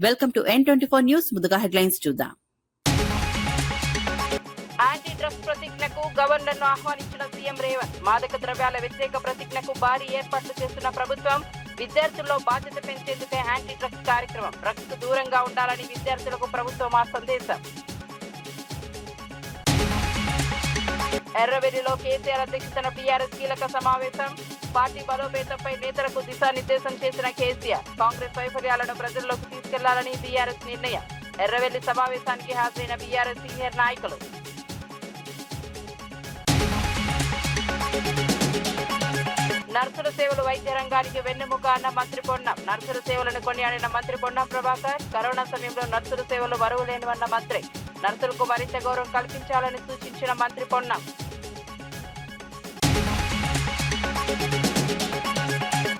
Welcome to N24 news. ముందుగా headlines చూద్దాం. Anti drugs ప్రతిజ్ఞకు గవర్నర్ను ఆహ్వానించిన సీఎం రేవంత్. మాదక ద్రవ్యాల వ్యతిరేక ప్రతిజ్ఞకు భారీ ఏర్పాట్లు చేస్తున్న ప్రభుత్వం. విద్యార్థుల్లో బాధ్యత పెంచేందుకే యాంటీ డ్రగ్స్ కార్యక్రమం. డ్రగ్స్ కు దూరంగా ఉండాలని విద్యార్థులకు ప్రభుత్వం ఆ సందేశం. ఎర్రవెల్లిలో కేసీఆర్ అధ్యక్షతన టీఆర్ఎస్ కీలక సమావేశం. పార్టీ బలోపేతంపై నేతలకు దిశానిర్దేశం చేసిన కేసీఆర్. కాంగ్రెస్ వైఫల్యాలను ప్రజల్లోకి తీసుకెళ్లాలని బీఆర్ఎస్ నిర్ణయం. ఎర్రవెల్లి సమావేశానికి హాజరైన బీఆర్ఎస్ సీనియర్ నాయకులు. నర్సుల సేవలు వైద్య రంగానికి వెన్నెముక అన్న మంత్రి పొన్నం. నర్సుల సేవలను కొనియాడిన మంత్రి పొన్నం ప్రభాకర్. కరోనా సమయంలో నర్సుల సేవలు వరువులేనివన్న మంత్రి. నర్సులకు మరింత గౌరవం కల్పించాలని సూచించిన మంత్రి పొన్నం.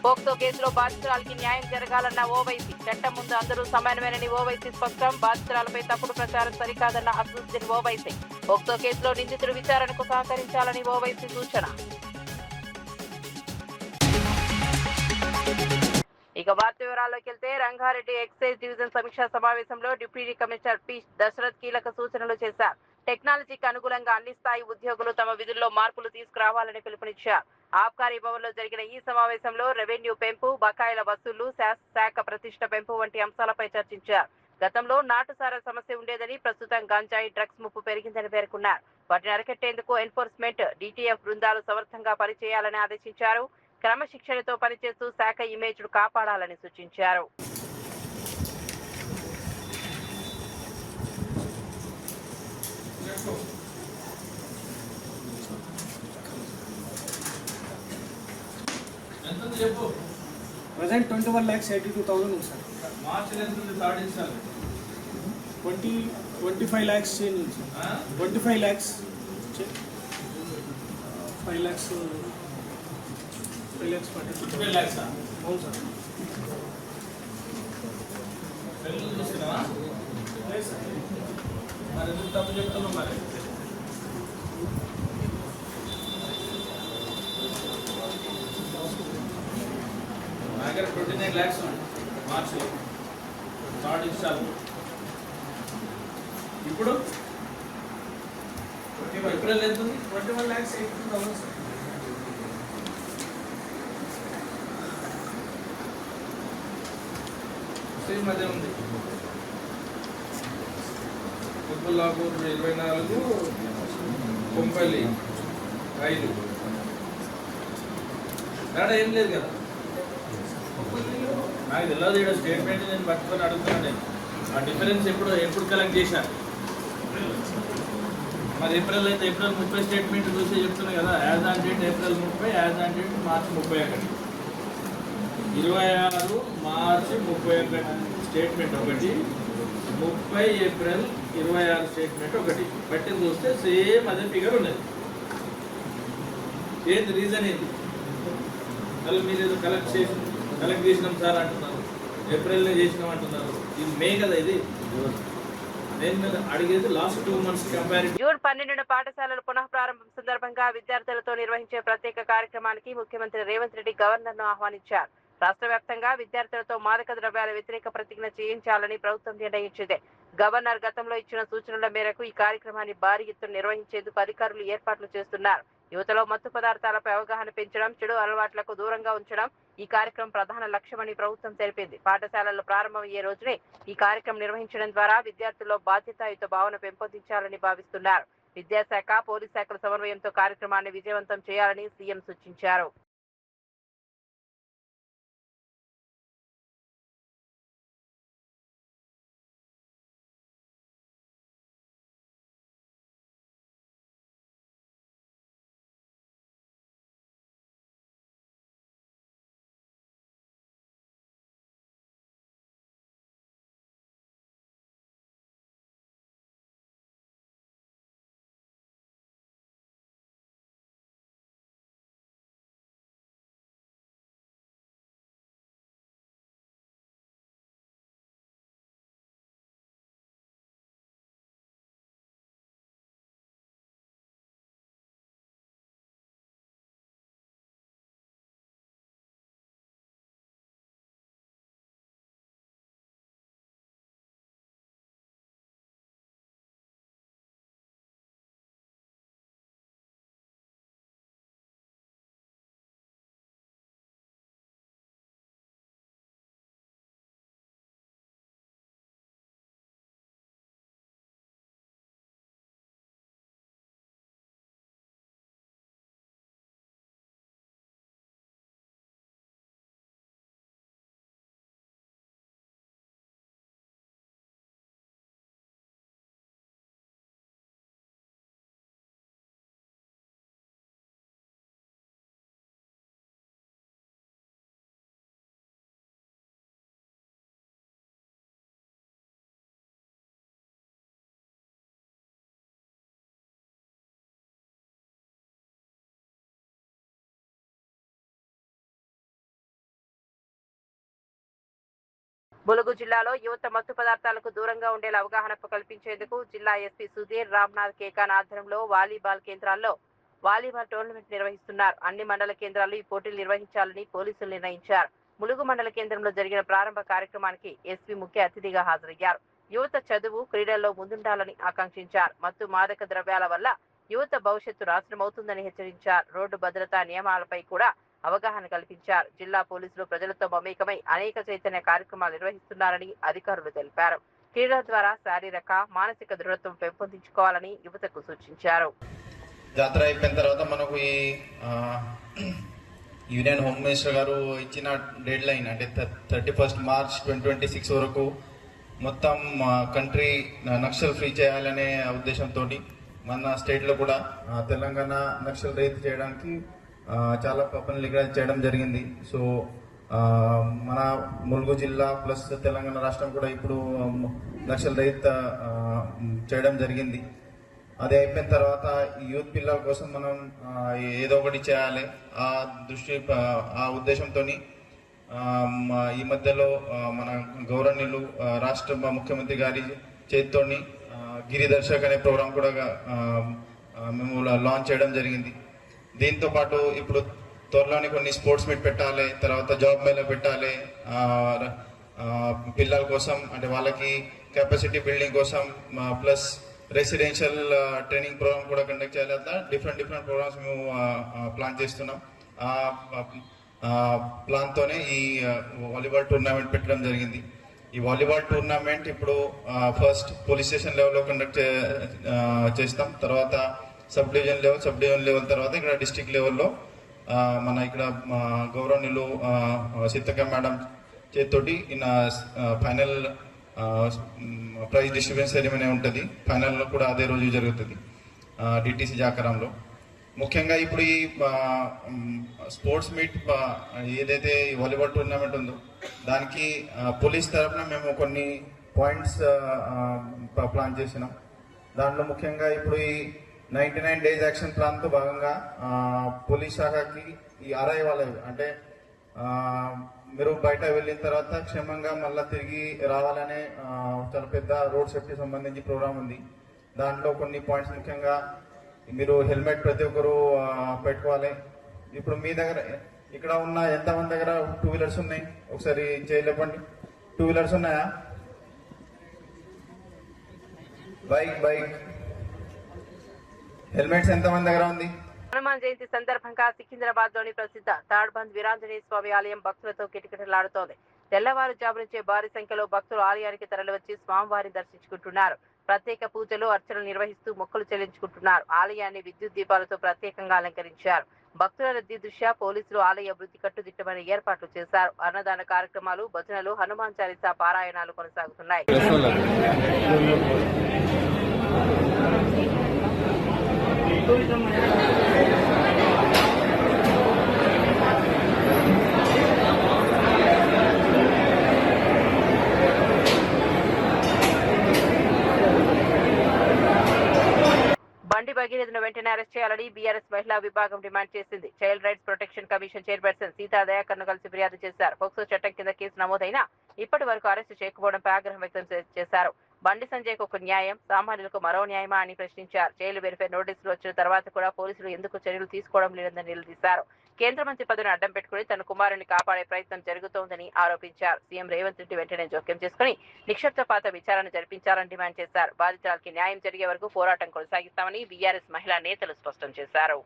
పోక్సో కేసులో బాధితురాలకి న్యాయం జరగాలన్న ఓవైసీ. చట్టం ముందు అందరూ సమానమేనని ఓవైసీ స్పష్టం. బాధితురాలపై తప్పుడు ప్రచారం సరికాదన్న అసదుద్దీన్ ఓవైసీ. పోక్సో కేసులో నిందితుడు విచారణకు సహకరించాలని ఓవైసీ సూచన. ఇక వార్త వివరాల్లోకి వెళ్తే, రంగారెడ్డి ఎక్సైజ్ డివిజన్ సమీక్షా సమావేశంలో డిప్యూటీ కమిషనర్ పి దశరథ్ కీలక సూచనలు చేశారు. టెక్నాలజీకి అనుగుణంగా అన్ని స్థాయి ఉద్యోగులు తమ విధుల్లో మార్పులు తీసుకురావాలని పిలుపునిచ్చారు. ఆబ్కారీ భవన్ లో జరిగిన ఈ సమావేశంలో రెవెన్యూ పెంపు, బకాయిల వసూళ్లు, శాఖ ప్రతిష్ట పెంపు వంటి అంశాలపై చర్చించారు. గతంలో నాటుసారా సమస్య ఉండేదని, ప్రస్తుతం గంజాయి, డ్రగ్స్ ముప్పు పెరిగిందని పేర్కొన్నారు. వాటిని అరికట్టేందుకు ఎన్ఫోర్స్మెంట్, డిటిఎఫ్ బృందాలు సమర్థంగా పనిచేయాలని ఆదేశించారు. క్రమశిక్షణతో పనిచేస్తూ శాఖ ఇమేజ్ ను కాపాడాలని సూచించారు. Present 21,82,000 ఉంది సార్. మార్చ్ ఎంత ఉంది? థర్డ్ ఇన్స్టాల్ 25 lakhs చేంజ్ ఉంది సార్. 25 lakhs 5 lakhs 12 lakhs అవును సార్. పెళ్ళి చూసినావా? మరి ఎందుకు తప్పు చెప్తున్నావు? మరి నా దగ్గర 29 lakhs ఉంది మార్చిలో థర్డ్ ఇన్స్టాల్. ఇప్పుడు ఏప్రిల్ ఎంత ఉంది? 21,82,000 సార్. సేమ్ అదే ఉంది. కుప్పలాపూర్ 24, కొంపల్లి 5. తేడా ఏం లేదు కదా. నాకు తెలియదు. ఇక్కడ స్టేట్మెంట్ నేను పట్టుకొని అడుగుతున్నాను. నేను ఆ డిఫరెన్స్ ఎప్పుడు కలెక్ట్ చేశాను. మరి ఏప్రిల్ అయితే ఏప్రిల్ 30 స్టేట్మెంట్ చూసి చెప్తున్నాను కదా. As on date April 30, as on date March 31. 26 March 31 statement ఒకటి, 30 ఏప్రిల్ 26 స్టేట్మెంట్ ఒకటి. బట్టి చూస్తే సేమ్ అదే ఫిగర్ ఉన్నది. ఏంటి రీజన్ ఏంటి? మళ్ళీ మీరు ఏదో కలెక్ట్ చేసినాం సార్ అంటున్నారు, ఏప్రిల్లో చేసినాం అంటున్నారు. ఇది మే కదా. ఇది నేను అడిగేది లాస్ట్ 2 months కంపారిటివ్. జూన్ 12న పాఠశాలలు పునః ప్రారంభం సందర్భంగా విద్యార్థులతో నిర్వహించే ప్రత్యేక కార్యక్రమానికి ముఖ్యమంత్రి రేవంత్ రెడ్డి గవర్నర్ను ఆహ్వానించారు. రాష్ట్ర వ్యాప్తంగా విద్యార్థులతో మాదక ద్రవ్యాల వ్యతిరేక ప్రతిజ్ఞ చేయించాలని ప్రభుత్వం నిర్ణయించింది. గవర్నర్ గతంలో ఇచ్చిన సూచనల మేరకు ఈ కార్యక్రమాన్ని భారీ ఎత్తున నిర్వహించేందుకు అధికారులు ఏర్పాట్లు చేస్తున్నారు. యువతలో మత్తు పదార్థాలపై అవగాహన పెంచడం, చెడు అలవాట్లకు దూరంగా ఉంచడం ఈ కార్యక్రమం ప్రధాన లక్ష్యమని ప్రభుత్వం తెలిపింది. పాఠశాలలు ప్రారంభమయ్యే రోజునే ఈ కార్యక్రమం నిర్వహించడం ద్వారా విద్యార్థుల్లో బాధ్యతాయుత భావన పెంపొందించాలని భావిస్తున్నారు. విద్యాశాఖ, పోలీస్ శాఖల సమన్వయంతో కార్యక్రమాన్ని విజయవంతం చేయాలని సీఎం సూచించారు. ములుగు జిల్లాలో యువత మత్తు పదార్థాలకు దూరంగా ఉండేలా అవగాహన కల్పించేందుకు జిల్లా ఎస్పీ సుధీర్ రామ్నాథ్ కేకాన్ ఆధ్వర్యంలో వాలీబాల్ కేంద్రాల్లో వాలీబాల్ టోర్నమెంట్ నిర్వహిస్తున్నారు. అన్ని మండల కేంద్రాల్లో ఈ పోటీలు నిర్వహించాలని పోలీసులు నిర్ణయించారు. ములుగు మండల కేంద్రంలో జరిగిన ప్రారంభ కార్యక్రమానికి ఎస్పీ ముఖ్య అతిథిగా హాజరయ్యారు. యువత చదువు, క్రీడల్లో ముందుండాలని ఆకాంక్షించారు. మత్తు మాదక ద్రవ్యాల వల్ల యువత భవిష్యత్తు నాశనమవుతుందని హెచ్చరించారు. రోడ్డు భద్రతా నియమాలపై కూడా అవగాహన కల్పించారు. జిల్లా పోలీసులు ప్రజలతో మమేకమై అనేక చైతన్య కార్యక్రమాలు నిర్వహిస్తున్నారని అధికారులు తెలిపారు. క్రీడల ద్వారా శారీరక, మానసిక దృఢత్వం పెంపొందించుకోవాలని యువతకు సూచించారు. జాతర అయిపోయిన తర్వాత మనకు ఈ యూనియన్ హోమ్ మినిస్టర్ గారు ఇచ్చిన డెడ్ లైన్ అంటే 31 మార్చ్ 2026 వరకు మొత్తం కంట్రీ నక్సల్ ఫ్రీ చేయాలనే ఉద్దేశంతో మన స్టేట్లో కూడా తెలంగాణ నక్సల్ రహిత చేయడానికి చాలా పనులు చేయడం జరిగింది. సో మన ములుగు జిల్లా ప్లస్ తెలంగాణ రాష్ట్రం కూడా ఇప్పుడు నక్సల్ రహిత చేయడం జరిగింది. అది అయిపోయిన తర్వాత యూత్ పిల్లల కోసం మనం ఏదో ఒకటి చేయాలి ఆ ఉద్దేశంతో ఈ మధ్యలో మన గౌరవనీయులు రాష్ట్ర ముఖ్యమంత్రి గారి చేతితోని గిరిదర్శక్ అనే ప్రోగ్రాం కూడా మేము లాంచ్ చేయడం జరిగింది. దీంతో పాటు ఇప్పుడు త్వరలోని కొన్ని స్పోర్ట్స్ మీట్ పెట్టాలి, తర్వాత జాబ్ మేళ పెట్టాలి పిల్లల కోసం, అంటే వాళ్ళకి కెపాసిటీ బిల్డింగ్ కోసం, ప్లస్ రెసిడెన్షియల్ ట్రైనింగ్ ప్రోగ్రామ్ కూడా కండక్ట్ చేయాలి. అట్లా డిఫరెంట్ ప్రోగ్రామ్స్ మేము ప్లాన్ చేస్తున్నాం. ప్లాన్తోనే ఈ వాలీబాల్ టోర్నమెంట్ పెట్టడం జరిగింది. ఈ వాలీబాల్ టోర్నమెంట్ ఇప్పుడు ఫస్ట్ పోలీస్ స్టేషన్ లెవెల్లో కండక్ట్ చేస్తాం, తర్వాత సబ్ డివిజన్ లెవెల్ తర్వాత ఇక్కడ డిస్ట్రిక్ట్ లెవెల్లో మన ఇక్కడ గౌరవనీయులు సీతక్క మేడం చేతితోటి ఫైనల్ ప్రైజ్ డిస్ట్రిబ్యూషన్ సెరమనీ ఉంటుంది. ఫైనల్ కూడా అదే రోజు జరుగుతుంది డిటిసి జాకరంలో. ముఖ్యంగా ఇప్పుడు ఈ స్పోర్ట్స్ మీట్ ఏదైతే వాలీబాల్ టోర్నమెంట్ ఉందో దానికి పోలీస్ తరఫున మేము కొన్ని పాయింట్స్ ప్లాన్ చేసినాం. దాంట్లో ముఖ్యంగా ఇప్పుడు ఈ 99 డేస్ యాక్షన్ ప్లాన్తో భాగంగా పోలీస్ శాఖకి ఈ ఆర్ఐ వాళ్ళవి అంటే మీరు బయట వెళ్ళిన తర్వాత క్షేమంగా మళ్ళీ తిరిగి రావాలనే చాలా పెద్ద రోడ్ సేఫ్టీ సంబంధించి ప్రోగ్రామ్ ఉంది. దాంట్లో కొన్ని పాయింట్స్ ముఖ్యంగా మీరు హెల్మెట్ ప్రతి ఒక్కరు పెట్టుకోవాలి. ఇప్పుడు మీ దగ్గర ఇక్కడ ఉన్న ఎంతమంది దగ్గర 2 వీలర్స్ ఉన్నాయి? ఒకసారి చేయలేపండి. 2 వీలర్స్ ఉన్నాయా? బైక్ హెల్మెట్స్ ఎంతమంది దగ్గర ఉంది? హనుమాన్ జయంతి సందర్భంగా సికింద్రాబాద్ లోని ప్రసిద్ధ తాడ్బంద్ వీరాంజనేయ స్వామి ఆలయం భక్తులతో కిటకిటలాడుతోంది. తెల్లవారుజాము నుంచే భారీ సంఖ్యలో భక్తులు ఆలయానికి తరలివచ్చి స్వామివారిని దర్శించుకుంటున్నారు. ప్రత్యేక పూజలు, అర్చనలు నిర్వహిస్తూ మొక్కులు చెల్లించుకుంటున్నారు. ఆలయాన్ని విద్యుత్ దీపాలతో ప్రత్యేకంగా అలంకరించారు. భక్తుల రద్దీ దృష్ట్యా పోలీసులు ఆలయ అభివృద్ధి కట్టుదిట్టమైన ఏర్పాట్లు చేశారు. అన్నదాన కార్యక్రమాలు, భజనలు, హనుమాన్ చాలీసా పారాయణాలు కొనసాగుతున్నాయి. బండి భగీరథను వెంటనే అరెస్ట్ చేయాలని బీఆర్ఎస్ మహిళా విభాగం డిమాండ్ చేసింది. Child rights protection commission chairperson Seetha దయాకర్ను కలిసి ఫిర్యాదు చేశారు. పోక్సో చట్టం కింద కేసు నమోదైనా ఇప్పటి వరకు అరెస్టు చేయకపోవడంపై ఆగ్రహం వ్యక్తం చేశారు. బండి సంజయ్కు ఒక న్యాయం, సామాన్యులకు మరో న్యాయమా అని ప్రశ్నించారు. జైలు వెరిఫై నోటీసులు వచ్చిన తర్వాత కూడా పోలీసులు ఎందుకు చర్యలు తీసుకోవడం లేదని నిలదీశారు. కేంద్ర మంత్రి పదవిని అడ్డం పెట్టుకుని తన కుమారుని కాపాడే ప్రయత్నం జరుగుతోందని ఆరోపించారు. సీఎం రేవంత్ రెడ్డి వెంటనే జోక్యం చేసుకుని నిక్షిప్తపాత విచారణ జరిపించాలని డిమాండ్ చేశారు. బాధితురాలకి న్యాయం జరిగే వరకు పోరాటం కొనసాగిస్తామని బీఆర్ఎస్ మహిళా నేతలు స్పష్టం చేశారు.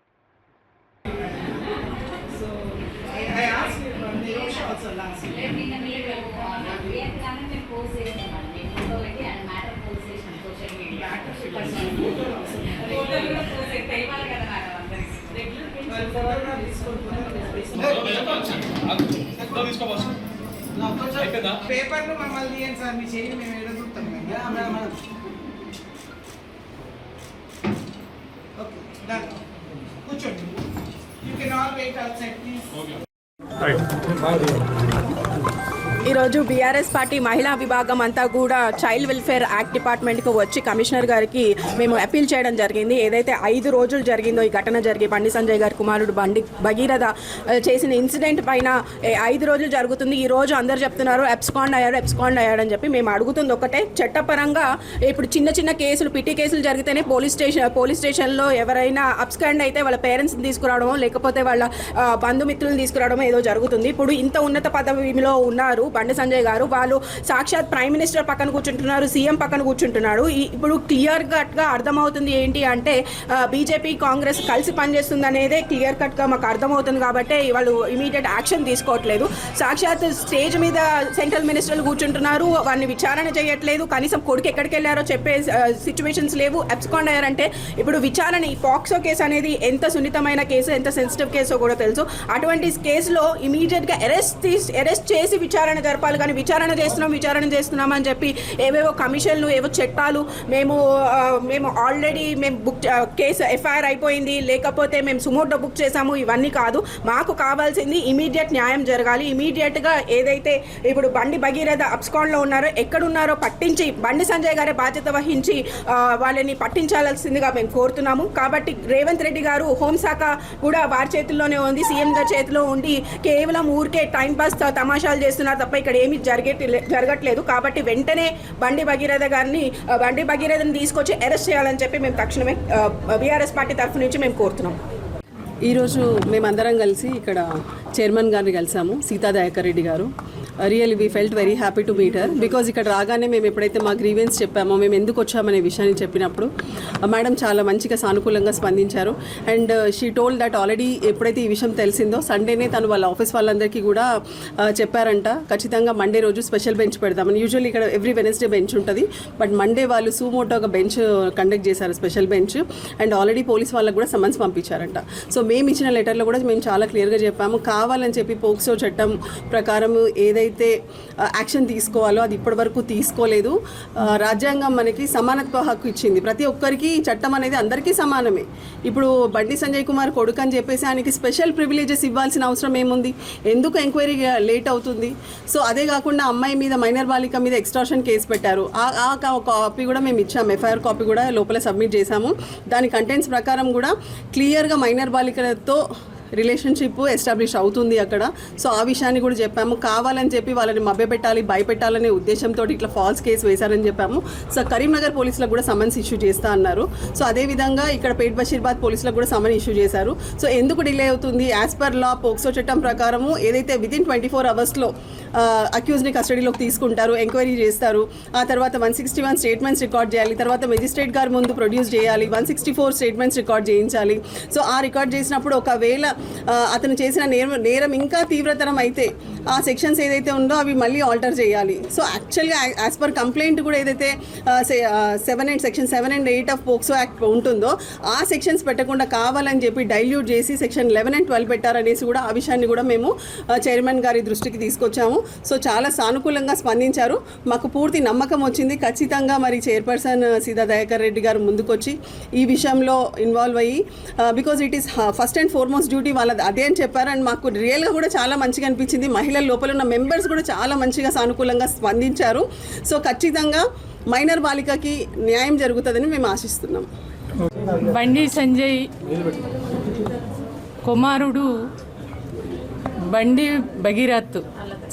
పేపర్లు మమ్మల్ని తీయండి సార్, మీ చేయండి, మేము ఏదో చూస్తాం. ఓకే డన్, కూర్చోండి. You can all wait outside please. ఈరోజు బీఆర్ఎస్ పార్టీ మహిళా విభాగం అంతా కూడా చైల్డ్ వెల్ఫేర్ యాక్ట్ డిపార్ట్మెంట్కి వచ్చి కమిషనర్ గారికి మేము అపీల్ చేయడం జరిగింది. ఏదైతే 5 రోజులు జరిగిందో ఈ ఘటన జరిగి బండి సంజయ్ గారి కుమారుడు బండి భగీరథ చేసిన ఇన్సిడెంట్ పైన 5 రోజులు జరుగుతుంది. ఈ రోజు అందరు చెప్తున్నారు ఎబ్స్కాండ్ అయ్యాడని చెప్పి. మేము అడుగుతుంది ఒకటే, చట్టపరంగా ఇప్పుడు చిన్న కేసులు పిటి కేసులు జరిగితేనే పోలీస్ స్టేషన్లో ఎవరైనా అబ్స్కాండ్ అయితే వాళ్ళ పేరెంట్స్ని తీసుకురావడమో లేకపోతే వాళ్ళ బంధుమిత్రులను తీసుకురావడమో ఏదో జరుగుతుంది. ఇప్పుడు ఇంత ఉన్నత పదవిలో ఉన్నారు బండి సంజయ్ గారు, వాళ్ళు సాక్షాత్ ప్రైమ్ మినిస్టర్ పక్కన కూర్చుంటున్నారు, సీఎం పక్కన కూర్చుంటున్నాడు. ఇప్పుడు క్లియర్ కట్గా అర్థమవుతుంది ఏంటి అంటే బీజేపీ కాంగ్రెస్ కలిసి పనిచేస్తుంది అనేదే క్లియర్ కట్గా మాకు అర్థమవుతుంది. కాబట్టి వాళ్ళు ఇమీడియట్ యాక్షన్ తీసుకోవట్లేదు. సాక్షాత్ స్టేజ్ మీద సెంట్రల్ మినిస్టర్లు కూర్చుంటున్నారు, వారిని విచారణ చేయట్లేదు. కనీసం కొడుకు ఎక్కడికి వెళ్ళారో చెప్పే సిచ్యువేషన్స్ లేవు. అబ్స్కాండ్ అయ్యారంటే ఇప్పుడు విచారణ, ఈ పాక్సో కేసు అనేది ఎంత సున్నితమైన కేసు, ఎంత సెన్సిటివ్ కేసో కూడా తెలుసు. అటువంటి కేసులో ఇమీడియట్గా అరెస్ట్ చేసి విచారణ జరపాలి. కానీ విచారణ చేస్తున్నాం అని చెప్పి ఏవేవో కమిషన్లు, ఏవో చట్టాలు, మేము ఆల్రెడీ కేసు ఎఫ్ఐఆర్ అయిపోయింది, లేకపోతే మేము సుమోటో బుక్ చేసాము, ఇవన్నీ కాదు. మాకు కావాల్సింది ఇమీడియట్ న్యాయం జరగాలి. ఇమీడియట్గా ఏదైతే ఇప్పుడు బండి భగీరథ అబ్స్కాండ్లో ఉన్నారో, ఎక్కడున్నారో పట్టించి బండి సంజయ్ గారే బాధ్యత వహించి వాళ్ళని పట్టించాల్సిందిగా మేము కోరుతున్నాము. కాబట్టి రేవంత్ రెడ్డి గారు హోంశాఖ కూడా వారి చేతుల్లోనే ఉంది, సీఎం గారి చేతిలో ఉండి కేవలం ఊరికే టైంపాస్ తమాషాలు చేస్తున్నారు తప్ప ఇక్కడ ఏమీ జరగట్లేదు. కాబట్టి వెంటనే బండి భగీరథని తీసుకొచ్చి అరెస్ట్ చేయాలని చెప్పి మేము తక్షణమే బీఆర్ఎస్ పార్టీ తరఫు నుంచి మేము కోరుతున్నాం. ఈరోజు మేమందరం కలిసి ఇక్కడ చైర్మన్ గారిని కలిసాము, సీతా దయాకర్ రెడ్డి గారు. Really we felt very happy to meet her. Because ఇక్కడ రాగానే మేము ఎప్పుడైతే మా గ్రీవెన్స్ చెప్పామో, మేము ఎందుకు వచ్చామనే విషయాన్ని చెప్పినప్పుడు మేడం చాలా మంచిగా సానుకూలంగా స్పందించారు. And she told that already ఎప్పుడైతే ఈ విషయం తెలిసిందో సండేనే తను వాళ్ళ ఆఫీస్ వాళ్ళందరికీ కూడా చెప్పారంట, ఖచ్చితంగా మండే రోజు స్పెషల్ బెంచ్ పెడదామని. యూజువల్లీ ఇక్కడ ఎవ్రీ వెనస్డే బెంచ్ ఉంటుంది, బట్ మండే వాళ్ళు సూమోటోగా బెంచ్ కండక్ట్ చేశారు, special bench. And already police వాళ్ళకు కూడా సమన్స్ పంపించారంట. సో మేము ఇచ్చిన లెటర్లో కూడా మేము చాలా క్లియర్గా చెప్పాము, కావాలని చెప్పి పోక్సో చట్టం ప్రకారం ఏదైతే యాక్షన్ తీసుకోవాలో అది ఇప్పటివరకు తీసుకోలేదు. రాజ్యాంగం మనకి సమానత్వ హక్కు ఇచ్చింది, ప్రతి ఒక్కరికి చట్టం అనేది అందరికీ సమానమే. ఇప్పుడు బండి సంజయ్ కుమార్ కొడుకు అని చెప్పేసి ఆయనకి స్పెషల్ ప్రివిలేజెస్ ఇవ్వాల్సిన అవసరం ఏముంది? ఎందుకు ఎంక్వైరీ లేట్ అవుతుంది? సో అదే కాకుండా అమ్మాయి మీద, మైనర్ బాలిక మీద ఎక్స్టార్షన్ కేసు పెట్టారు. ఆ కాపీ కూడా మేము ఇచ్చాము, ఎఫ్ఐఆర్ కాపీ కూడా లోపల సబ్మిట్ చేశాము. దాని కంటెంట్స్ ప్రకారం కూడా క్లియర్గా మైనర్ బాలికలతో రిలేషన్షిప్ ఎస్టాబ్లిష్ అవుతుంది అక్కడ. సో ఆ విషయాన్ని కూడా చెప్పాము. కావాలని చెప్పి వాళ్ళని మభ్యపెట్టాలి, భయపెట్టాలనే ఉద్దేశంతో ఇట్లా ఫాల్స్ కేసు వేశారని చెప్పాము. సో కరీంనగర్ పోలీసులకు కూడా సమన్స్ ఇష్యూ చేస్తా అన్నారు. సో అదేవిధంగా ఇక్కడ పేట్ బషీర్బాద్ పోలీసులకు కూడా సమన్ ఇష్యూ చేశారు. సో ఎందుకు డిలే అవుతుంది? యాజ్ పర్ లా పోక్సో చట్టం ప్రకారము ఏదైతే వితిన్ 24 అవర్స్లో అక్యూజ్ని కస్టడీలోకి తీసుకుంటారు, ఎంక్వైరీ చేస్తారు. ఆ తర్వాత 161 స్టేట్మెంట్స్ రికార్డ్ చేయాలి, తర్వాత మెజిస్ట్రేట్ గారి ముందు ప్రొడ్యూస్ చేయాలి, 164 స్టేట్మెంట్స్ రికార్డ్ చేయించాలి. సో ఆ రికార్డ్ చేసినప్పుడు ఒకవేళ అతను చేసిన నేరం ఇంకా తీవ్రతరం అయితే ఆ సెక్షన్స్ ఏదైతే ఉందో అవి మళ్ళీ ఆల్టర్ చేయాలి. సో యాక్చువల్గా యాజ్ పర్ కంప్లైంట్ కూడా ఏదైతే section 7 and 8 of POCSO act ఉంటుందో ఆ సెక్షన్స్ పెట్టకుండా కావాలని చెప్పి డైల్యూట్ చేసి సెక్షన్ 11 and 12 పెట్టారనేసి కూడా ఆ విషయాన్ని కూడా మేము చైర్మన్ గారి దృష్టికి తీసుకొచ్చాము. సో చాలా సానుకూలంగా స్పందించారు, మాకు పూర్తి నమ్మకం వచ్చింది. ఖచ్చితంగా మరి చైర్పర్సన్ సీతా దయాకర్ రెడ్డి గారు ముందుకొచ్చి ఈ విషయంలో ఇన్వాల్వ్ అయ్యి, because it is first and foremost duty వాళ్ళది అదే అని చెప్పారు. అండ్ మాకు రియల్గా కూడా చాలా మంచిగా అనిపించింది. మహిళల లోపల ఉన్న మెంబర్స్ కూడా చాలా మంచిగా సానుకూలంగా స్పందించారు. సో ఖచ్చితంగా మైనర్ బాలికకి న్యాయం జరుగుతుందని మేము ఆశిస్తున్నాం. బండి సంజయ్ కుమారుడు బండి భగీరథ్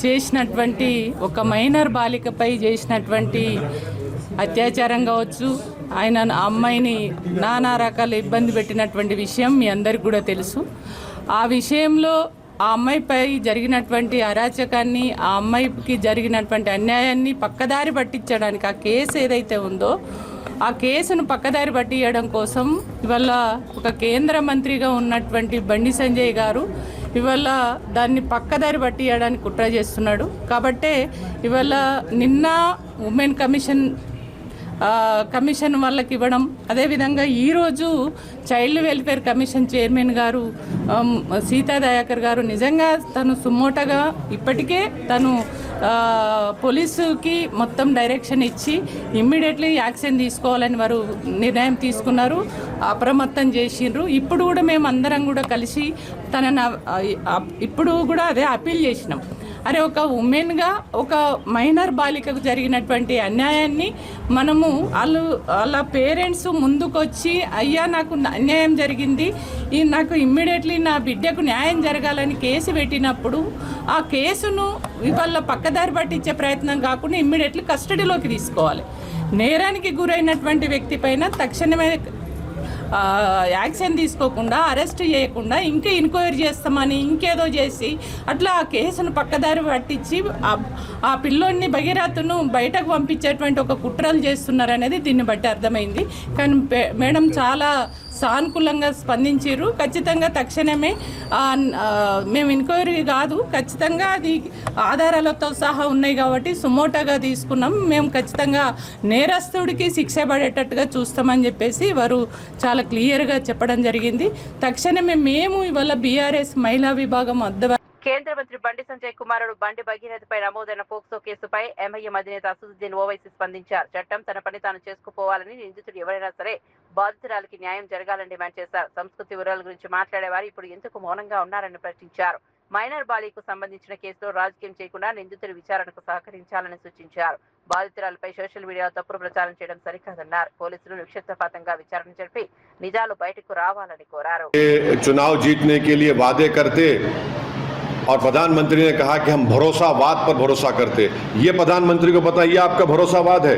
చేసినటువంటి ఒక మైనర్ బాలికపై చేసినటువంటి అత్యాచారం కావచ్చు, ఆయన అమ్మాయిని నానా రకాల ఇబ్బంది పెట్టినటువంటి విషయం మీ అందరికి కూడా తెలుసు. ఆ విషయంలో ఆ అమ్మాయిపై జరిగినటువంటి అరాచకాన్ని, ఆ అమ్మాయికి జరిగినటువంటి అన్యాయాన్ని పక్కదారి పట్టించడానికి ఆ కేసు ఏదైతే ఉందో ఆ కేసును పక్కదారి పట్టించడం కోసం ఇవాళ ఒక కేంద్ర మంత్రిగా ఉన్నటువంటి బండి సంజయ్ గారు ఇవాళ దాన్ని పక్కదారి పట్టించడానికి కుట్ర చేస్తున్నాడు. కాబట్టే ఇవాళ నిన్న ఉమెన్ కమిషన్ వాళ్ళకి ఇవ్వడం, అదేవిధంగా ఈరోజు చైల్డ్ వెల్ఫేర్ కమిషన్ చైర్మన్ గారు సీతా దయాకర్ గారు నిజంగా తను సుమోటగా ఇప్పటికే తను పోలీసుకి మొత్తం డైరెక్షన్ ఇచ్చి ఇమ్మీడియట్లీ యాక్షన్ తీసుకోవాలని వారు నిర్ణయం తీసుకున్నారు, అప్రమత్తం చేసిండ్రు. ఇప్పుడు కూడా మేము అందరం కూడా కలిసి తనని ఇప్పుడు కూడా అదే అపీల్ చేసినాం. అరే ఒక ఉమెన్గా ఒక మైనర్ బాలికకు జరిగినటువంటి అన్యాయాన్ని మనము వాళ్ళ పేరెంట్స్ ముందుకొచ్చి అయ్యా నాకు అన్యాయం జరిగింది నాకు ఇమ్మీడియట్లీ నా బిడ్డకు న్యాయం జరగాలని కేసు పెట్టినప్పుడు ఆ కేసును వాళ్ళ పక్కదారి పట్టించే ప్రయత్నం కాకుండా ఇమ్మీడియట్లీ కస్టడీలోకి తీసుకోవాలి. నేరానికి గురైనటువంటి వ్యక్తి పైన తక్షణమే యాక్షన్ తీసుకోకుండా అరెస్ట్ చేయకుండా ఇంకా ఎంక్వైరీ చేస్తామని ఇంకేదో చేసి అట్లా ఆ కేసును పక్కదారి పట్టించి ఆ పిల్లోడిని భగీరథను బయటకు పంపించేటువంటి ఒక కుట్రలు చేస్తున్నారనేది దీన్ని బట్టి అర్థమైంది. కానీ మేడం చాలా సానుకూలంగా స్పందించారు. ఖచ్చితంగా తక్షణమే మేము ఎంక్వైరీ కాదు, ఖచ్చితంగా అది ఆధారాలతో సహా ఉన్నాయి కాబట్టి సుమోటోగా తీసుకున్నాం. మేము ఖచ్చితంగా నేరస్తుడికి శిక్ష పడేటట్టుగా చూస్తామని చెప్పేసి వారు చాలా క్లియర్గా చెప్పడం జరిగింది. తక్షణమే మేము ఇవాళ బీఆర్ఎస్ మహిళా విభాగం అద్దె కేంద్ర మంత్రి బండి సంజయ్ కుమారుడు బండి భగీరథపై నమోదైన పోక్సో కేసుపై ఎంఐఎం అధినేత అసదుద్దీన్ ఓవైసీ స్పందించారు. చట్టం తన పని తాను చేసుకుపోవాలని, నిందితుడు ఎవరైనా సరే బాధితురాలికి న్యాయం జరగాలని డిమాండ్ చేశారు. సంస్కృతి వివరాల గురించి మాట్లాడేవారు ఇప్పుడు ఎందుకు మౌనంగా ఉన్నారని ప్రశ్నించారు. మైనర్ బాలికకు సంబంధించిన కేసులో రాజకీయం చేయకుండా నిందితుడి విచారణకు సహకరించాలని సూచించారు. బాధితురాలపై సోషల్ మీడియాలో తప్పుడు ప్రచారం చేయడం సరికాదన్నారు. పోలీసులు నిక్షేపపాతంగా విచారణ జరిపి నిజాలు బయటకు రావాలని కోరారు. चुनाव जीतने के लिए वादे करते और प्रधानमंत्री ने कहा कि हम भरोसावाद पर भरोसा करते। ये प्रधानमंत्री को पता, ये आपका भरोसावाद है।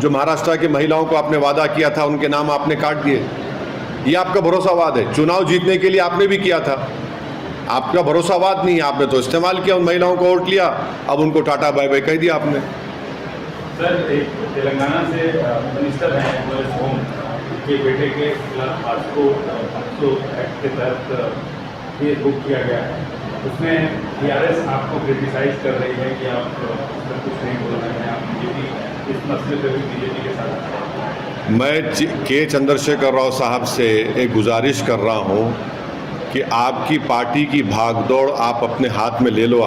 जो महाराष्ट्र की महिलाओं को आपने वादा किया था उनके नाम आपने काट दिए, ये आपका भरोसावाद है। चुनाव जीतने के लिए आपने भी किया था, आपका भरोसावाद नहीं है। आपने तो इस्तेमाल किया, उन महिलाओं को वोट लिया, अब उनको टाटा बाय बाय कह दिया आपने। सर, एक तेलंगाना से मिनिस्टर हैं होम के बेटे के खिलाफ आज को एक्ट के तहत ये बुक किया गया है। उसमें टीआरएस आपको क्रिटिसाइज कर रही है कि आप कुछ नहीं बोल रहे हैं, आप बीजेपी इस मसले पर भी बीजेपी के साथ। मैं के चंद्रशेखर राव साहब से एक गुजारिश कर रहा हूं कि आपकी पार्टी की भागदौड़ आप अपने हाथ में ले लो।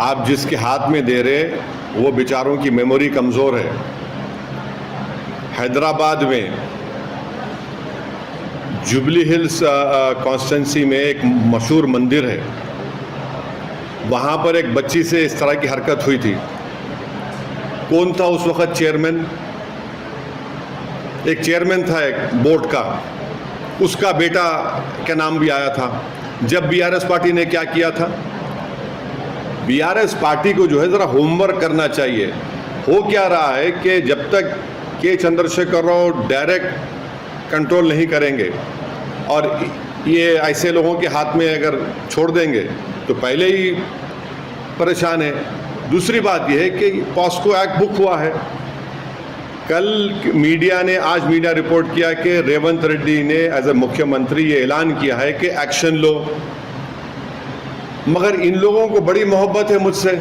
आप जिसके हाथ में दे रहे वो बेचारों की मेमोरी कमज़ोर है। हैदराबाद में जुबली हिल्स कॉन्स्टिट्यूंसी में एक मशहूर मंदिर है, वहाँ पर एक बच्ची से इस तरह की हरकत हुई थी। कौन था उस वक़्त चेयरमैन? एक चेयरमैन था एक बोर्ड का, उसका बेटा का नाम भी आया था। जब बीआरएस पार्टी ने क्या किया था, बीआरएस पार्टी को जो है ज़रा होमवर्क करना चाहिए। हो क्या रहा है कि जब तक के चंद्रशेखर राव डायरेक्ट कंट्रोल नहीं करेंगे और ये ऐसे लोगों के हाथ में अगर छोड़ देंगे तो पहले ही परेशान है। दूसरी बात यह है कि पॉस्को एक्ट बुक हुआ है। कल मीडिया ने, आज मीडिया रिपोर्ट किया कि रेवंत रेड्डी ने एज ए मुख्यमंत्री ये ऐलान किया है कि एक्शन लो, मगर इन लोगों को बड़ी मोहब्बत है मुझसे।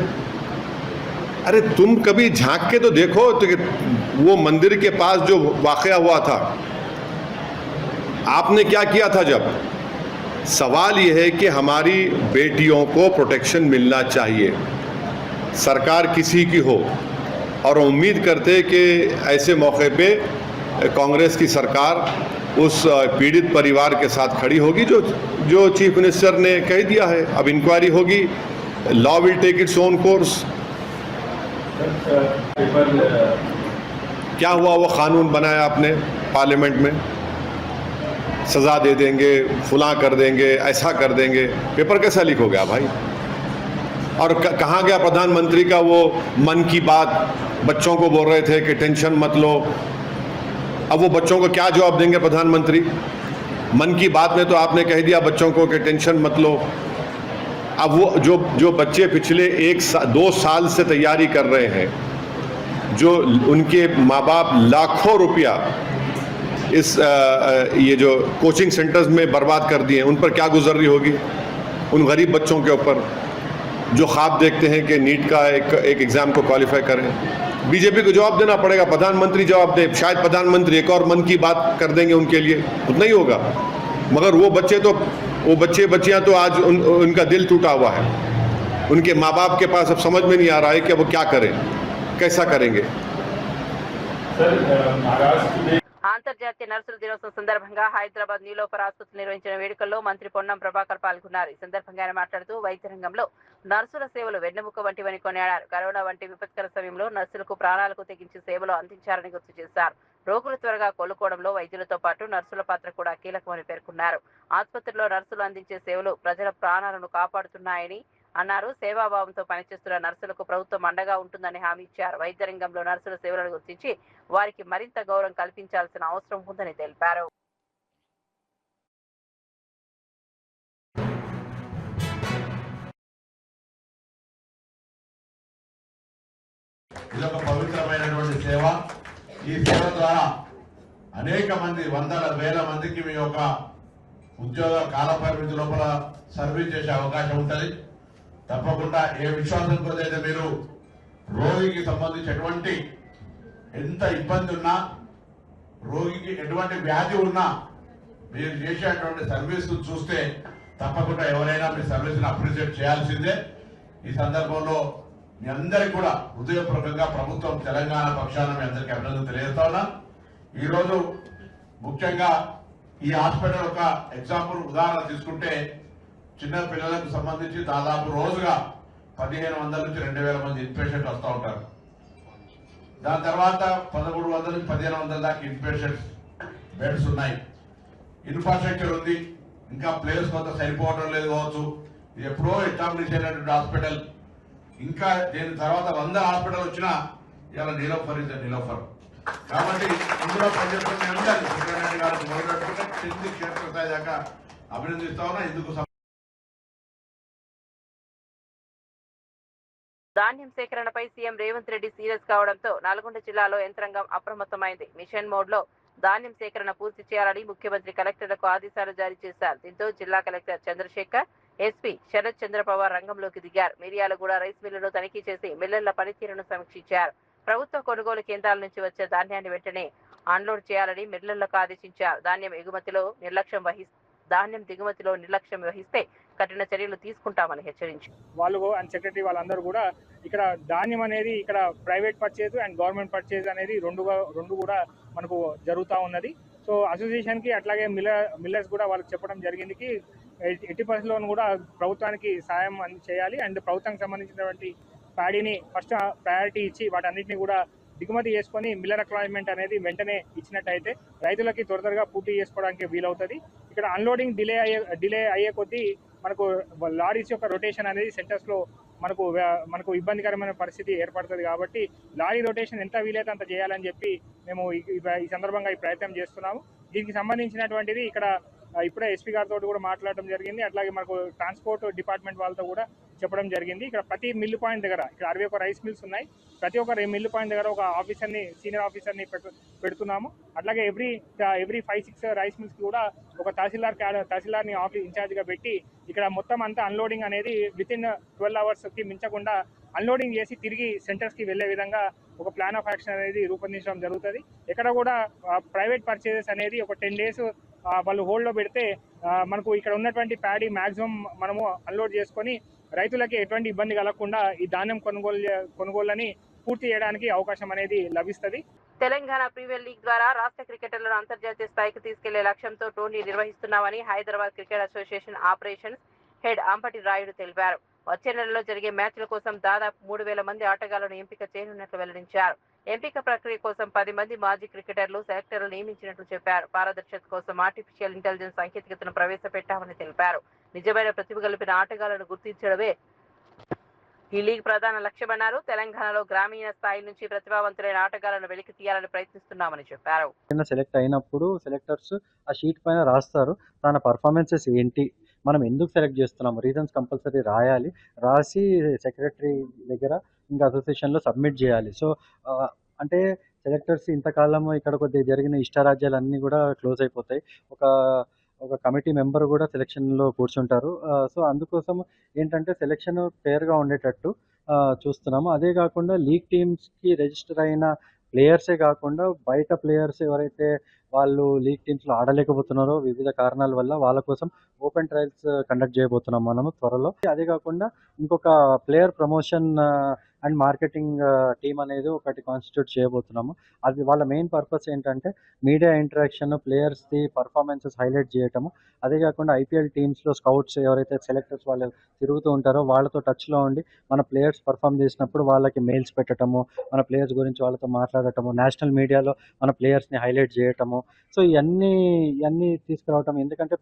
अरे तुम कभी झांक के तो देखो तो वो मंदिर के पास जो वाकया हुआ था, आपने क्या किया था? जब सवाल ये है कि हमारी बेटियों को प्रोटेक्शन मिलना चाहिए, सरकार किसी की हो, और उम्मीद करते कि ऐसे मौके पे कांग्रेस की सरकार उस पीड़ित परिवार के साथ खड़ी होगी जो चीफ मिनिस्टर ने कह दिया है। अब इंक्वायरी होगी, law will take its own course. क्या हुआ? वो कानून बनाया आपने पार्लियामेंट में, सज़ा दे देंगे, फुला कर देंगे, ऐसा कर देंगे, पेपर कैसा लीक हो गया भाई? और कहाँ गया प्रधानमंत्री का वो मन की बात? बच्चों को बोल रहे थे कि टेंशन मत लो, अब वो बच्चों को क्या जवाब देंगे प्रधानमंत्री? मन की बात में तो आपने कह दिया बच्चों को कि टेंशन मत लो। अब वो जो बच्चे पिछले 2 साल से तैयारी कर रहे हैं, जो उनके माँ बाप लाखों रुपया इस ये जो कोचिंग सेंटर्स में बर्बाद कर दिए, उन पर क्या गुजर रही होगी? उन गरीब बच्चों के ऊपर जो ख्वाब देखते हैं कि नीट का एक एग्ज़ाम को क्वालिफाई करें। बीजेपी को जवाब देना पड़ेगा, प्रधानमंत्री जवाब दे। शायद प्रधानमंत्री एक और मन की बात कर देंगे उनके लिए, उतना ही होगा। मगर वो बच्चे बच्चियां तो आज उनका दिल टूटा हुआ है। उनके माँ बाप के पास अब समझ में नहीं आ रहा है कि वो क्या करें, कैसा करेंगे। అంతర్జాతీయ నర్సుల దినోత్సవం సందర్భంగా హైదరాబాద్ నీలోఫర్ ఆసుపత్రి నిర్వహించిన వేడుకల్లో మంత్రి పొన్నం ప్రభాకర్ పాల్గొన్నారు. ఈ సందర్భంగా ఆయన మాట్లాడుతూ వైద్య రంగంలో నర్సుల సేవలు వెన్నెముక వంటివని కొనియాడారు. కరోనా వంటి విపత్కర సమయంలో నర్సులకు ప్రాణాలకు తెగించి సేవలు అందించారని గుర్తు చేశారు. రోగులు త్వరగా కోలుకోవడంలో వైద్యులతో పాటు నర్సుల పాత్ర కూడా కీలకమని పేర్కొన్నారు. ఆసుపత్రిలో నర్సులు అందించే సేవలు ప్రజల ప్రాణాలను కాపాడుతున్నాయని అన్నారు. సేవాభావంతో పనిచేస్తున్న నర్సులకు ప్రభుత్వం అండగా ఉంటుందని హామీ ఇచ్చారు. వైద్య రంగంలో నర్సుల సేవలను గుర్తించి వారికి మరింత గౌరవం కల్పించాల్సిన అవసరం ఉందని తెలిపారు. ఇదొక పవిత్రమైనటువంటి సేవ. ఈ సేవ ద్వారా అనేక మంది వందల వేల మందికి మీ యొక్క ఉద్యోగ కాల పరిమితి లోపల సర్వీస్ చేసే అవకాశం ఉంటుంది. తప్పకుండా ఏ విశ్వాసం కొద్దైతే మీరు రోగికి సంబంధించి ఎటువంటి ఎంత ఇబ్బంది ఉన్నా, రోగికి ఎటువంటి వ్యాధి ఉన్నా మీరు చేసేటువంటి సర్వీస్ చూస్తే తప్పకుండా ఎవరైనా మీ సర్వీస్ని అప్రిషియేట్ చేయాల్సిందే. ఈ సందర్భంలో మీ అందరికీ కూడా హృదయపూర్వకంగా ప్రభుత్వం తెలంగాణ పక్షాన మీ అందరికీ అభినందనలు తెలియజేస్తా ఉన్నా. ఈరోజు ముఖ్యంగా ఈ హాస్పిటల్ ఒక ఎగ్జాంపుల్ ఉదాహరణ తీసుకుంటే చిన్న పిల్లలకు సంబంధించి దాదాపు రోజుగా 1500 నుంచి 2000 మంది ఇన్పేషెంట్ వస్తూ ఉంటారు. దాని తర్వాత 1300 నుంచి 1500 దాకా ఇన్పేషెంట్స్ బెడ్స్ ఉన్నాయి. ఇన్ఫ్రాస్ట్రక్చర్ ఉంది, ఇంకా ప్లేస్ కొంత సరిపోవడం లేదు కావచ్చు. ఇది ఎప్పుడో ఎస్టాబ్లిష్ అయినటువంటి హాస్పిటల్. ఇంకా దీని తర్వాత 100 హాస్పిటల్ వచ్చినా ఇలా నీలోఫర్ ఇస్ నీలోఫర్. కాబట్టి ఇందులో పనిచేస్తున్న అందరూ సుబ్రహ్మణ్యం గారు మొదలుపెట్టుకుంటే కింది క్షేత్రస్థాయి దాకా అభినందిస్తా ఉన్నా. ఇందుకు ధాన్యం సేకరణపై సీఎం రేవంత్ రెడ్డి సీరియస్ కావడంతో నల్గొండ జిల్లాలో యంత్రాంగం అప్రమత్తమైంది. మిషన్ మోడ్ లో ధాన్యం సేకరణ పూర్తి చేయాలని ముఖ్యమంత్రి కలెక్టర్లకు ఆదేశాలు జారీ చేశారు. దీంతో జిల్లా కలెక్టర్ చంద్రశేఖర్, ఎస్పీ శరత్ చంద్ర పవార్ రంగంలోకి దిగారు. మిర్యాలగూడ రైస్ మిల్లును తనిఖీ చేసి మిల్లర్ల పనితీరును సమీక్షించారు. ప్రభుత్వ కొనుగోలు కేంద్రాల నుంచి వచ్చే ధాన్యాన్ని వెంటనే అన్లోడ్ చేయాలని మిల్లర్లకు ఆదేశించారు. ధాన్యం దిగుమతిలో నిర్లక్ష్యం వహిస్తే కఠిన చర్యలు తీసుకుంటామని హెచ్చరించారు. వాళ్ళు అండ్ సెక్రటరీ వాళ్ళందరూ కూడా ఇక్కడ ధాన్యం అనేది ఇక్కడ private purchase and government purchase అనేది రెండు కూడా మనకు జరుగుతూ ఉన్నది. సో అసోసియేషన్ కి అట్లాగే మిల్లర్స్ కూడా వాళ్ళకి చెప్పడం జరిగింది కి 80% కూడా ప్రభుత్వానికి సాయం చేయాలి అండ్ ప్రభుత్వానికి సంబంధించినటువంటి ప్యాడీని ఫస్ట్ ప్రయారిటీ ఇచ్చి వాటన్నిటిని కూడా దిగుమతి చేసుకొని మిల్లర్ అక్లాయిమెంట్ అనేది వెంటనే ఇచ్చినట్టయితే రైతులకి త్వరగా పూర్తి చేసుకోవడానికి వీలవుతుంది. ఇక్కడ అన్లోడింగ్ డిలే అయ్యే కొద్దీ మనకు లారీస్ యొక్క రొటేషన్ అనేది సెంటర్స్ లో మనకు ఇబ్బందికరమైన పరిస్థితి ఏర్పడుతుంది. కాబట్టి లారీ రొటేషన్ ఎంత వీలైతే అంత చేయాలని చెప్పి మేము ఈ సందర్భంగా ఈ ప్రయత్నం చేస్తున్నాము. దీనికి సంబంధించినటువంటిది ఇక్కడ ఇప్పుడే ఎస్పీ గారితో కూడా మాట్లాడడం జరిగింది. అట్లాగే మనకు ట్రాన్స్పోర్ట్ డిపార్ట్మెంట్ వాళ్ళతో కూడా చెప్పడం జరిగింది. ఇక్కడ ప్రతి మిల్లు పాయింట్ దగ్గర ఇక్కడ 61 రైస్ మిల్స్ ఉన్నాయి. ప్రతి ఒక్క మిల్లు పాయింట్ దగ్గర ఒక సీనియర్ ఆఫీసర్ని పెడుతున్నాము. అట్లాగే ఎవ్రీ 5-6 రైస్ మిల్స్ కూడా ఒక తహసీల్దార్ని ఆఫీస్ ఇన్ఛార్జ్గా పెట్టి ఇక్కడ మొత్తం అంతా అన్లోడింగ్ అనేది వితిన్ 12 అవర్స్కి మించకుండా అన్లోడింగ్ చేసి తిరిగి సెంటర్స్కి వెళ్లే విధంగా ఒక ప్లాన్ ఆఫ్ యాక్షన్ అనేది రూపొందించడం జరుగుతుంది. ఎక్కడ కూడా ప్రైవేట్ పర్చేజెస్ అనేది ఒక 10 days వాళ్ళు హోల్డ్లో పెడితే మనకు ఇక్కడ ఉన్నటువంటి ప్యాడీ మ్యాక్సిమం మనము అన్లోడ్ చేసుకొని రైతులకి ఎటువంటి ఇబ్బంది కలగకుండా ఈ ధాన్యం కొనుగోళ్ళని పూర్తి చేయడానికి అవకాశం అనేది లభిస్తుంది. తెలంగాణ ప్రీమియర్ లీగ్ ద్వారా రాష్ట్ర క్రికెటర్లను అంతర్జాతీయ స్థాయికి తీసుకెళ్లే లక్ష్యంతో టోర్నీ నిర్వహిస్తున్నామని Hyderabad cricket association operations head Ambati Rayudu తెలిపారు. వచ్చే నెలలో జరిగే మ్యాచ్ల కోసం దాదాపు 3000 మంది ఆటగాళ్లను ఎంపిక చేయనున్నట్లు వెల్లడించారు. ఎంపిక ప్రక్రియ కోసం 10 మంది మాజీ క్రికెటర్లు సెలెక్టర్లు నియమించినట్లు చెప్పారు. పారదర్శకత కోసం ఆర్టిఫిషియల్ ఇంటెలిజెన్స్ సాంకేతికతను ప్రవేశపెట్టామని తెలిపారు. నిజమైన ప్రతిభ కలిపిన ఆటగాళ్లను గుర్తించడమే ఈ లీగ్ ప్రధాన లక్ష్యమన్నారు. తెలంగాణలో గ్రామీణ స్థాయి నుంచి ప్రతిభావంతులైన ఆటగాళ్లను వెలికి తీయాలని ప్రయత్నిస్తున్నామని చెప్పారు. సెలెక్ట్ అయినప్పుడు సెలెక్టర్స్ ఆ షీట్ పైన రాస్తారు తన పర్ఫార్మెన్సెస్ ఏంటి, మనం ఎందుకు సెలెక్ట్ చేస్తున్నాము, రీజన్స్ కంపల్సరీ రాసి సెక్రటరీ దగ్గర ఇంకా అసోసియేషన్లో సబ్మిట్ చేయాలి. సో అంటే సెలెక్టర్స్ ఇంతకాలం ఇక్కడ కొద్దిగా జరిగిన ఇష్టారాజ్యాలు అన్నీ కూడా క్లోజ్ అయిపోతాయి. ఒక కమిటీ మెంబర్ కూడా సెలెక్షన్లో కూర్చుంటారు. సో అందుకోసం ఏంటంటే సెలెక్షన్ ఫేర్గా ఉండేటట్టు చూస్తున్నాము. అదే కాకుండా లీగ్ టీమ్స్కి రిజిస్టర్ అయిన ప్లేయర్సే కాకుండా బయట ప్లేయర్స్ ఎవరైతే వాళ్ళు లీగ్ టీమ్స్లో ఆడలేకపోతున్నారో వివిధ కారణాల వల్ల వాళ్ళ కోసం ఓపెన్ ట్రయల్స్ కండక్ట్ చేయబోతున్నాం మనము త్వరలో. అదే కాకుండా ఇంకొక player promotion and marketing team అనేది ఒకటి కాన్స్టిట్యూట్ చేయబోతున్నాము. అది వాళ్ళ మెయిన్ పర్పస్ ఏంటంటే మీడియా ఇంటరాక్షన్, ప్లేయర్స్ది పర్ఫార్మెన్సెస్ హైలైట్ చేయటము. అదే కాకుండా ఐపీఎల్ టీమ్స్లో స్కౌట్స్ ఎవరైతే సెలెక్టర్స్ వాళ్ళు తిరుగుతూ ఉంటారో వాళ్ళతో టచ్లో ఉండి మన ప్లేయర్స్ పర్ఫామ్ చేసినప్పుడు వాళ్ళకి మెయిల్స్ పెట్టడము, మన ప్లేయర్స్ గురించి వాళ్ళతో మాట్లాడటము, నేషనల్ మీడియాలో మన ప్లేయర్స్ని హైలైట్ చేయటము. సో ఇవన్నీ తీసుకురావటం. ఎందుకంటే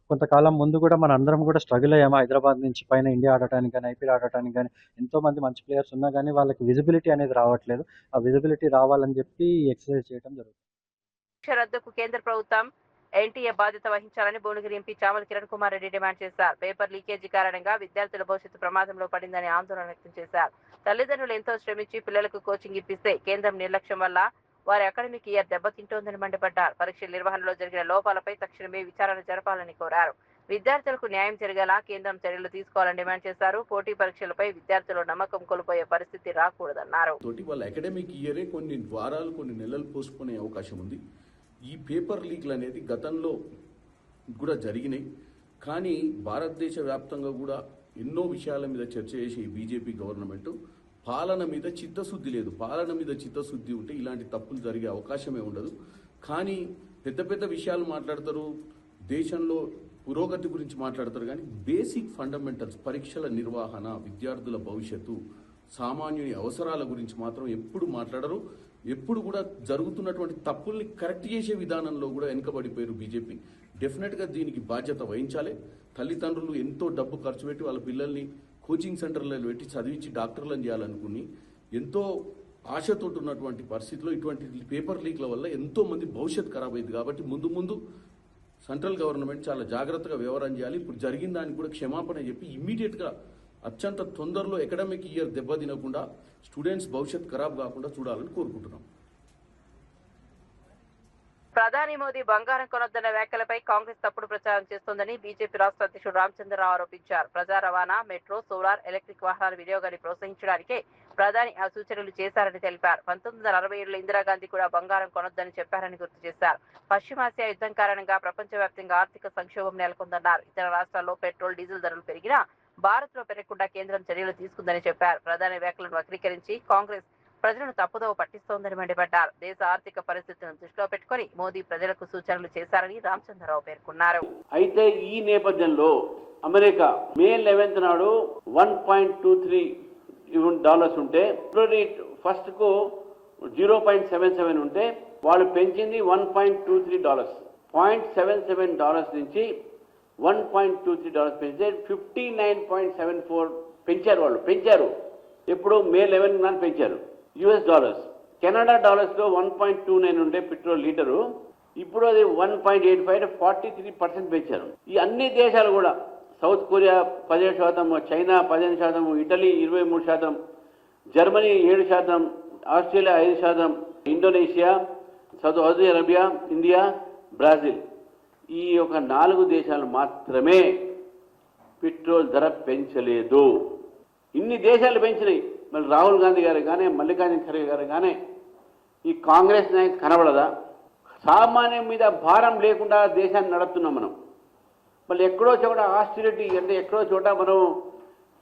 కొంతకాలం ముందు కూడా మన అందరం కూడా స్ట్రగుల్ అయ్యాము. హైదరాబాద్ నుంచి పైన ఇండియా ఆడటానికి కానీ, ఐపీఎల్ ఆడటానికి కానీ ఎంతోమంది మంచి ప్లేయర్స్ ఉన్నా కానీ వాళ్ళకి విజిబిలిటీ అనేది రావట్లేదు. ఆ విజిబిలిటీ రావాలని చెప్పి ఎక్సర్సైజ్ చేయడం జరుగుతుంది. రద్దుకు కేంద్ర ప్రభుత్వం ఎన్టీఏ బాధ్యత వహించాలని భువనగిరి ఎంపీ చామల కిరణ్ కుమార్ రెడ్డి డిమాండ్ చేశారు. పేపర్ లీకేజీ కారణంగా విద్యార్థుల భవిష్యత్తు ప్రమాదంలో పడిందని ఆందోళన వ్యక్తం చేశారు. తల్లిదండ్రులు ఎంతో శ్రమించి పిల్లలకు కోచింగ్ ఇప్పిస్తే కేంద్రం నిర్లక్ష్యం వల్ల వారి అకాడమిక్ ఇయర్ దెబ్బతింటోందని మండిపడ్డారు. పరీక్షల నిర్వహణలో జరిగిన లోపాలపై తక్షణమే విచారణ జరపాలని కోరారు. విద్యార్థులకు న్యాయం జరిగేలా కేంద్రం చర్యలు తీసుకోవాలని డిమాండ్ చేశారు. పోటీ పరీక్షలపై విద్యార్థులు నమ్మకం కోల్పోయే పరిస్థితి రాకూడదన్నారు. వాళ్ళ అకాడమిక్ ఇయరే కొన్ని వారాలు, కొన్ని నెలలు పోస్ట్పోనే అవకాశం ఉంది. ఈ పేపర్ లీక్లు అనేది గతంలో కూడా జరిగినాయి. కానీ భారతదేశ వ్యాప్తంగా కూడా ఎన్నో విషయాల మీద చర్చ చేసే ఈ బీజేపీ గవర్నమెంట్ పాలన మీద చిత్తశుద్ధి లేదు. పాలన మీద చిత్తశుద్ధి ఉంటే ఇలాంటి తప్పులు జరిగే అవకాశమే ఉండదు. కానీ పెద్ద పెద్ద విషయాలు మాట్లాడతారు, దేశంలో పురోగతి గురించి మాట్లాడతారు, కానీ బేసిక్ ఫండమెంటల్స్, పరీక్షల నిర్వహణ, విద్యార్థుల భవిష్యత్తు, సామాన్యుని అవసరాల గురించి మాత్రం ఎప్పుడు మాట్లాడరు. ఎప్పుడు కూడా జరుగుతున్నటువంటి తప్పుల్ని కరెక్ట్ చేసే విధానంలో కూడా వెనుకబడిపోయారు బీజేపీ. డెఫినెట్గా దీనికి బాధ్యత వహించాలి. తల్లిదండ్రులు ఎంతో డబ్బు ఖర్చు పెట్టి వాళ్ళ పిల్లల్ని కోచింగ్ సెంటర్లలో పెట్టి చదివించి డాక్టర్లను చేయాలనుకుని ఎంతో ఆశతో ఉన్నటువంటి పరిస్థితిలో ఇటువంటి పేపర్ లీక్ల వల్ల ఎంతో మంది భవిష్యత్తు ఖరాబ్ అయింది. కాబట్టి ముందు సెంట్రల్ గవర్నమెంట్ చాలా జాగ్రత్తగా వ్యవహారం చేయాలి. ఇప్పుడు జరిగిన దానికి కూడా క్షమాపణ చెప్పి ఇమ్మీడియట్గా అత్యంత తొందరలో అకాడమిక్ ఇయర్ దెబ్బతినకుండా స్టూడెంట్స్ భవిష్యత్తు ఖరాబ్ కాకుండా చూడాలని కోరుకుంటున్నాం. ప్రధాని మోదీ బంగారం కొనొద్దన్న వ్యాఖ్యలపై కాంగ్రెస్ తప్పుడు ప్రచారం చేస్తోందని బీజేపీ రాష్ట్ర అధ్యక్షుడు రామచంద్రరావు ఆరోపించారు. ప్రజా రవాణా, మెట్రో, సోలార్, ఎలక్ట్రిక్ వాహనాల వినియోగాన్ని ప్రోత్సహించడానికే ప్రధాని ఆ సూచనలు చేశారని తెలిపారు. 1967లో ఇందిరాగాంధీ కూడా బంగారం కొనొద్దని చెప్పారని గుర్తు చేశారు. పశ్చిమాసియా యుద్ధం కారణంగా ప్రపంచవ్యాప్తంగా ఆర్థిక సంక్షోభం నెలకొందన్నారు. ఇతర రాష్ట్రాల్లో పెట్రోల్, డీజిల్ ధరలు పెరిగినా భారత్ లో పెరగకుండా కేంద్రం చర్యలు తీసుకుందని చెప్పారు. ప్రధాని వ్యాఖ్యలను వక్రీకరించి కాంగ్రెస్ ప్రజలను తప్పుదోవ పట్టిస్తోందని మండిపడ్డారు. దేశ ఆర్థిక పరిస్థితులను దృష్టిలో పెట్టుకుని మోదీ ప్రజలకు సూచనలు చేశారని రామచంద్రరావు పేర్కొన్నారు. అయితే ఈ నేపథ్యంలో అమెరికా మే 11 నాడు $1.23 ఉంటే ఫిబ్రవరి 1 కు 0.77 ఉంటే వాళ్ళు పెంచింది $1.23, $0.77 నుంచి $1.23 పెంచితే $59.74 పెంచారు. వాళ్ళు పెంచారు. ఎప్పుడు మే 11 నాడు పెంచారు. US డాలర్స్, కెనడా డాలర్స్ లో 1.29 ఉండే పెట్రోల్ లీటరు ఇప్పుడు అది 1.85, 43% పెంచారు. ఈ అన్ని దేశాలు కూడా south Korea 17%, China 15%, Italy 23%, Germany 7%, Australia 5%, Indonesia, Saudi Arabia, India, Brazil ఈ ఒక 4 దేశాలు మాత్రమే పెట్రోల్ ధర పెంచలేదు. ఇన్ని దేశాలు పెంచినాయి. మరి రాహుల్ గాంధీ గారు కానీ, మల్లికార్జున ఖర్గే గారు కానీ ఈ కాంగ్రెస్ నాయకు కనబడదా? సామాన్యం మీద భారం లేకుండా దేశాన్ని నడుపుతున్నాం మనం. మళ్ళీ ఎక్కడో చోట ఆస్టిరిటీ అంటే ఎక్కడో చోట మనం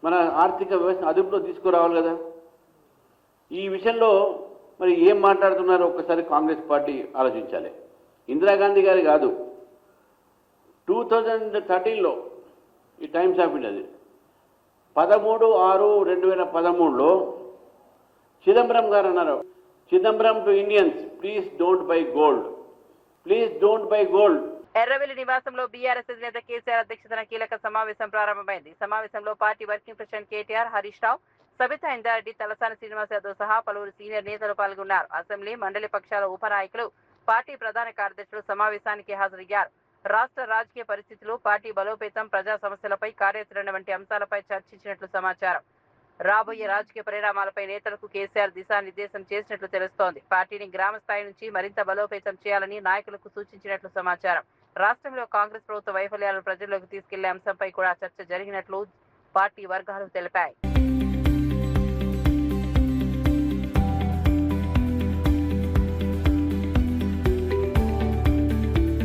మన ఆర్థిక వ్యవస్థ అదుపులో తీసుకురావాలి కదా. ఈ విషయంలో మరి ఏం మాట్లాడుతున్నారో ఒక్కసారి కాంగ్రెస్ పార్టీ ఆలోచించాలి. ఇందిరాగాంధీ గారు కాదు, 2013లో ఈ టైమ్స్ ఆఫ్ ఇండియాది 13/6/2013లో చిదంబరం గారు అన్నారు, Chidambaram to Indians, please don't buy gold, please don't buy gold. Erravelli నివాసంలో బీఆర్ఎస్ అధినేత కేసీఆర్ అధ్యక్షతన కీలక సమావేశం ప్రారంభమైంది. సమావేశంలో party working president KTR, Harish Rao, Sabitha Indra Reddy, Talasani Srinivas Yadav సహా పలువురు సీనియర్ నేతలు పాల్గొన్నారు. అసెంబ్లీ, మండలి పక్షాల ఉపనాయకులు, పార్టీ ప్రధాన కార్యదర్శులు సమావేశానికి హాజరయ్యారు. రాష్ట్ర రాజకీయ పరిస్థితులు, పార్టీ బలోపేతం, ప్రజా సమస్యలపై కార్యాచరణ వంటి అంశాలపై చర్చించినట్లు సమాచారం. రాబోయే రాజకీయ పరిణామాలపై నేతలకు కేసీఆర్ దిశానిర్దేశం చేసినట్లు తెలుస్తోంది. పార్టీని గ్రామ స్థాయి నుంచి మరింత బలోపేతం చేయాలని నాయకులకు సూచించినట్లు సమాచారం. రాష్ట్రంలో కాంగ్రెస్ ప్రభుత్వ వైఫల్యాలను ప్రజల్లోకి తీసుకెళ్లే అంశంపై కూడా చర్చ జరిగినట్లు పార్టీ వర్గాలు తెలిపాయి.